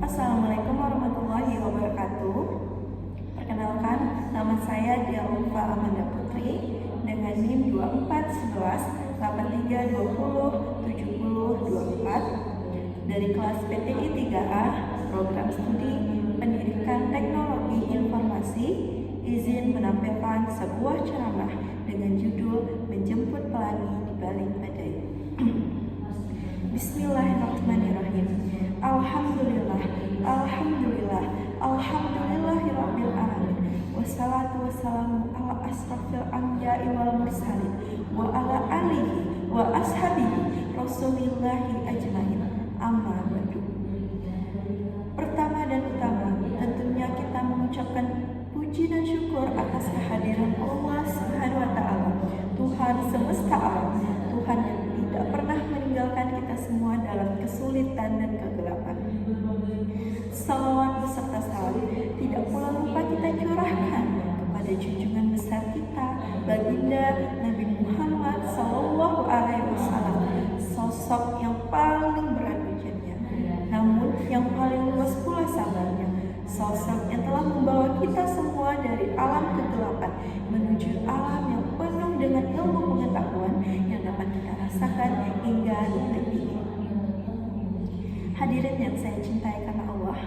Assalamualaikum warahmatullahi wabarakatuh. Perkenalkan, nama saya Dia Ulfa Amanda Putri dengan NIM 2411 8320 7024 dari kelas PTI 3A Program Studi Pendidikan Teknologi Informasi. Izin menampilkan sebuah ceramah dengan judul Menjemput Pelangi di Balik Badai. Bismillahirrahmanirrahim. Alhamdulillah, alhamdulillah, alhamdulillahirabbil alamin. Wassalatu wassalamu ala asrofil anbiya'i wal mursalin wa ala alihi wa ashabihi rasulillahi ajmain. Amma ba'du. Pertama dan utama, tentunya kita mengucapkan puji dan syukur atas kehadiran Allah Subhanahu wa taala, Tuhan semesta alam, Tuhan yang tidak pernah meninggalkan kita semua dalam kesulitan dan kegelapan. Salawat beserta salam tidak pula lupa kita curahkan kepada junjungan besar kita, baginda Nabi Muhammad Sallallahu Alaihi Wasallam, sosok yang paling berat ujiannya, namun yang paling luas pula sabarnya, sosok yang telah membawa kita semua dari alam kegelapan menuju alam yang penuh dengan ilmu pengetahuan yang dapat kita rasakan hingga detik ini. Hadirin yang saya cintai karena Allah,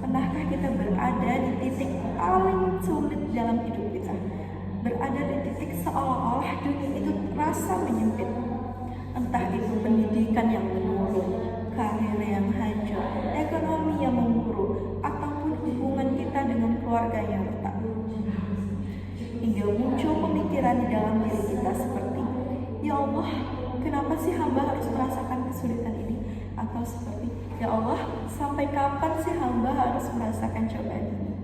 pernahkah kita berada di titik paling sulit dalam hidup kita? Berada di titik seolah-olah dunia itu terasa menyempit. Entah itu pendidikan yang menurun, karir yang hancur, ekonomi yang memburuk, ataupun hubungan kita dengan keluarga yang retak. Hingga muncul pemikiran di dalam diri kita seperti, ya Allah, kenapa sih hamba harus merasakan kesulitan ini? Atau seperti, ya Allah, sampai kapan sih hamba harus merasakan cobaan ini?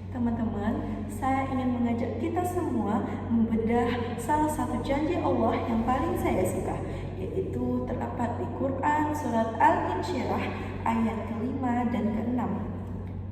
Teman-teman, saya ingin mengajak kita semua membedah salah satu janji Allah yang paling saya suka, yaitu terdapat di Quran surat Al-Insyirah ayat ke-5 dan ke-6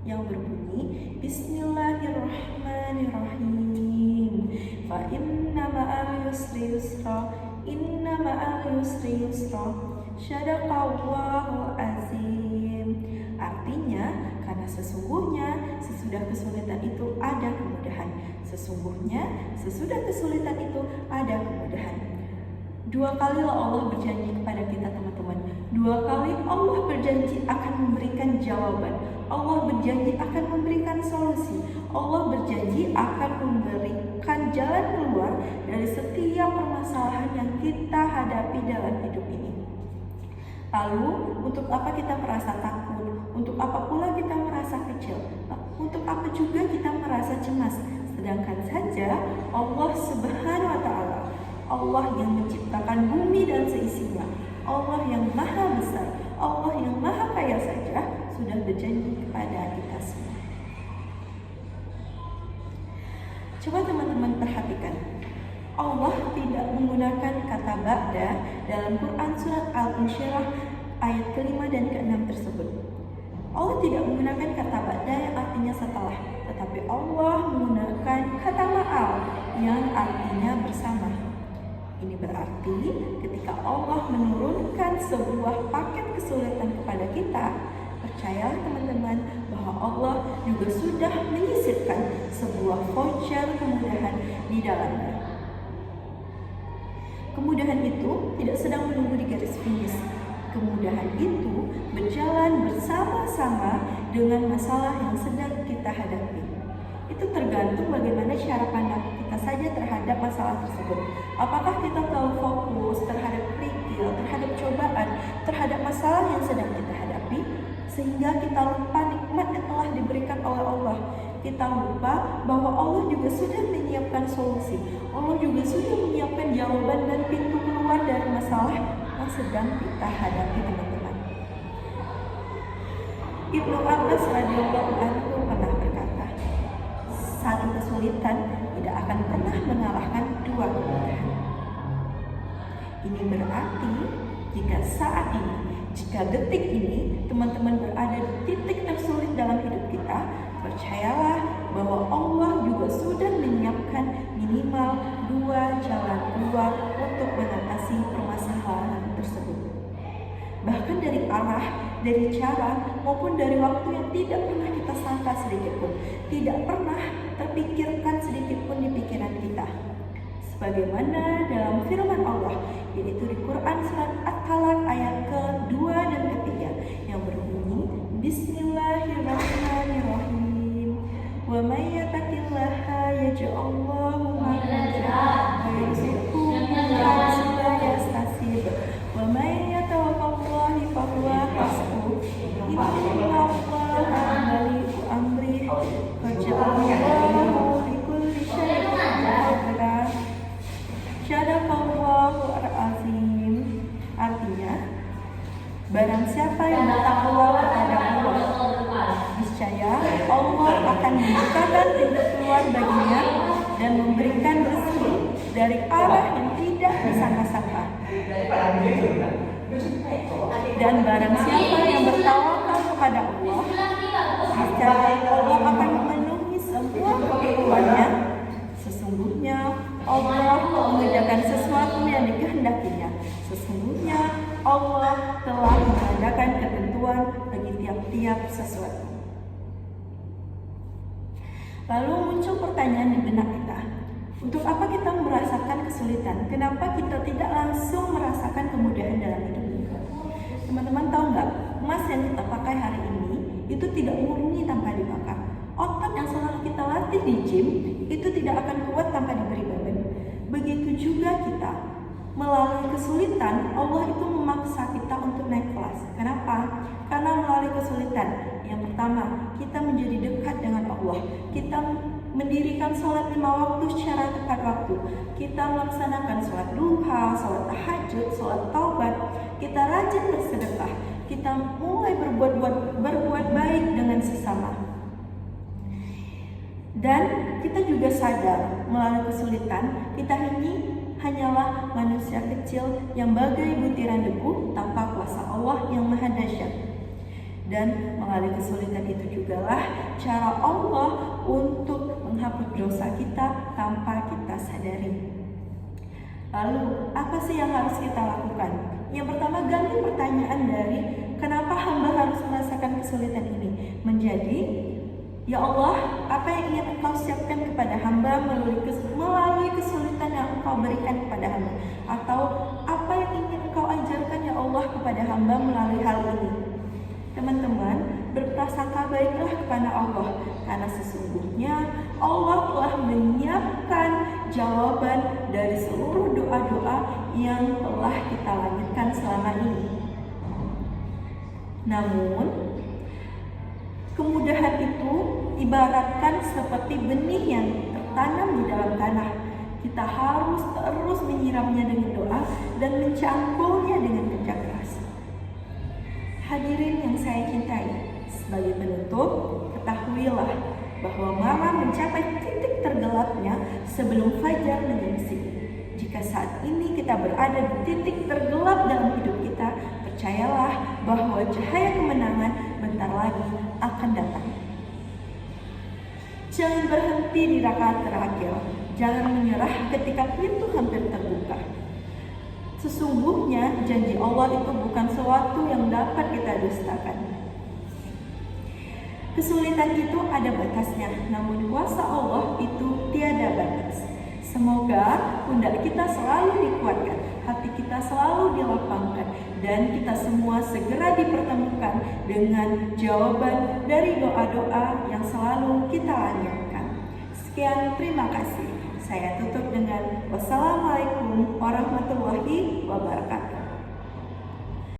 yang berbunyi, Bismillahirrahmanirrahim. Fa inna ma'al yusri yusra, inna ma'al yusri yusra, syadaqallahu azim. Artinya, karena sesungguhnya sesudah kesulitan itu ada kemudahan. Sesungguhnya sesudah kesulitan itu ada kemudahan. Dua kalilah Allah berjanji kepada kita, teman-teman. Dua kali Allah berjanji akan memberikan jawaban. Allah berjanji akan memberikan solusi. Allah berjanji akan memberikan jalan keluar dari setiap permasalahan yang kita hadapi dalam hidup ini. Lalu, untuk apa kita merasa takut? Untuk apa pula kita merasa kecil? Untuk apa juga kita merasa cemas? Sedangkan saja Allah Subhanahu wa taala, Allah yang menciptakan bumi dan seisinya, Allah yang maha besar, Allah yang maha kaya saja sudah berjanji kepada kita semua. Coba teman-teman perhatikan, Allah tidak menggunakan kata ba'da dalam Quran surat Al-Insyirah ayat ke-5 dan ke-6 tersebut. Allah tidak menggunakan kata ba'da yang artinya setelah, tetapi Allah menggunakan kata ma'al yang artinya bersama. Ini berarti ketika Allah menurunkan sebuah paket kesulitan kepada kita, percayalah teman-teman bahwa Allah juga sudah menyisipkan sebuah voucher kemudahan di dalamnya. Kemudahan itu tidak sedang menunggu di garis finish. Kemudahan itu berjalan bersama-sama dengan masalah yang sedang kita hadapi. Itu tergantung bagaimana cara pandang kita saja terhadap masalah tersebut. Apakah kita terlalu fokus terhadap kerikil, terhadap cobaan, terhadap masalah yang sedang kita hadapi, sehingga kita lupa nikmat yang telah diberikan oleh Allah. Kita lupa bahwa Allah juga sudah menyiapkan solusi. Allah juga sudah menyiapkan jawaban dan pintu keluar dari masalah yang sedang kita hadapi, teman-teman. Ibnu Abbas radhiyallahu anhu pernah berkata, satu kesulitan tidak akan pernah mengalahkan dua kemudahan. Ini berarti jika saat ini, jika detik ini teman-teman berada di titik tersulit dalam hidup kita, percayalah bahwa Allah juga sudah menyiapkan minimal dua jalan keluar untuk mengatasi permasalahan tersebut. Bahkan dari cara maupun dari waktu yang tidak pernah kita sangka sedikit pun, tidak pernah terpikirkan sedikit pun di pikiran kita. Sebagaimana dalam firman Allah, yaitu di Quran surat At-Talaq ayat ke-2 dan ke-3 yang berbunyi, Bismillahirrahmanirrahim. Wa may yattaqillaha yaj'al lahu makhraja wa yarzuqhu min haythu la yahtasib. Wa may yatawakkalu fa huwa hasbuh. Innallaha balighu amrihi qad ja'alallahu likulli syai'in qadra. Shadaqallahu al-azim. Artinya, barang siapa yang bertakwa kepada Allah, niscaya Allah akan membukakan pintu keluar baginya dan memberikan rezeki dari arah yang tidak disangka-sangka. Dan barang siapa yang bertawakal kepada Allah, niscaya Allah akan memenuhi semua keperluannya. Sesungguhnya Allah mengerjakan sesuatu yang dikehendakinya. Sesungguhnya Allah telah mengadakan ketentuan bagi tiap-tiap sesuatu. Lalu muncul pertanyaan di benak kita, untuk apa kita merasakan kesulitan? Kenapa kita tidak langsung merasakan kemudahan dalam hidup ini? Teman-teman tahu nggak, emas yang kita pakai hari ini itu tidak murni tanpa dibakar. Otot yang selalu kita latih di gym itu tidak akan kuat tanpa diberi beban. Begitu juga kita, melalui kesulitan Allah itu memaksa kita untuk naik kelas. Kenapa? Karena melalui kesulitan, yang pertama, kita menjadi dekat dengan Allah. Kita mendirikan sholat 5 waktu secara tepat waktu. Kita melaksanakan sholat duha, sholat tahajud, sholat taubat. Kita rajin bersedekah. Kita mulai berbuat baik dengan sesama. Dan kita juga sadar melalui kesulitan, kita ini hanyalah manusia kecil yang bagai butiran debu tanpa kuasa Allah yang maha dahsyat. Dan melalui kesulitan itu jugalah cara Allah untuk menghapus dosa kita tanpa kita sadari. Lalu, apa sih yang harus kita lakukan? Yang pertama, ganti pertanyaan dari kenapa hamba harus merasakan kesulitan ini menjadi, ya Allah, apa yang ingin Engkau siapkan kepada hamba melalui kesulitan yang Engkau berikan kepada hamba? Atau apa yang ingin Engkau ajarkan ya Allah kepada hamba melalui hal ini? Teman-teman, berprasangka baiklah kepada Allah, karena sesungguhnya Allah telah menyiapkan jawaban dari seluruh doa-doa yang telah kita lanjutkan selama ini. Namun, kemudahan itu ibaratkan seperti benih yang tertanam di dalam tanah. Kita harus terus menyiramnya dengan doa dan mencangkulnya dengan kerja keras. Hadirin yang saya cintai, sebagai penutup, ketahuilah bahwa malam mencapai titik tergelapnya sebelum fajar menyingsing. Jika saat ini kita berada di titik tergelap dalam hidup kita, percayalah bahwa cahaya kemenangan bentar lagi akan datang. Jangan berhenti di rakaat terakhir. Jangan menyerah ketika pintu hampir terbuka. Sesungguhnya janji Allah itu bukan sesuatu yang dapat kita dustakan. Kesulitan itu ada batasnya, namun kuasa Allah itu tiada batas. Semoga pundak kita selalu dikuatkan, hati kita selalu dilapangkan, dan kita semua segera dipertemukan dengan jawaban dari doa-doa yang selalu kita lanjutkan. Sekian, terima kasih. Saya tutup dengan wassalamualaikum warahmatullahi wabarakatuh.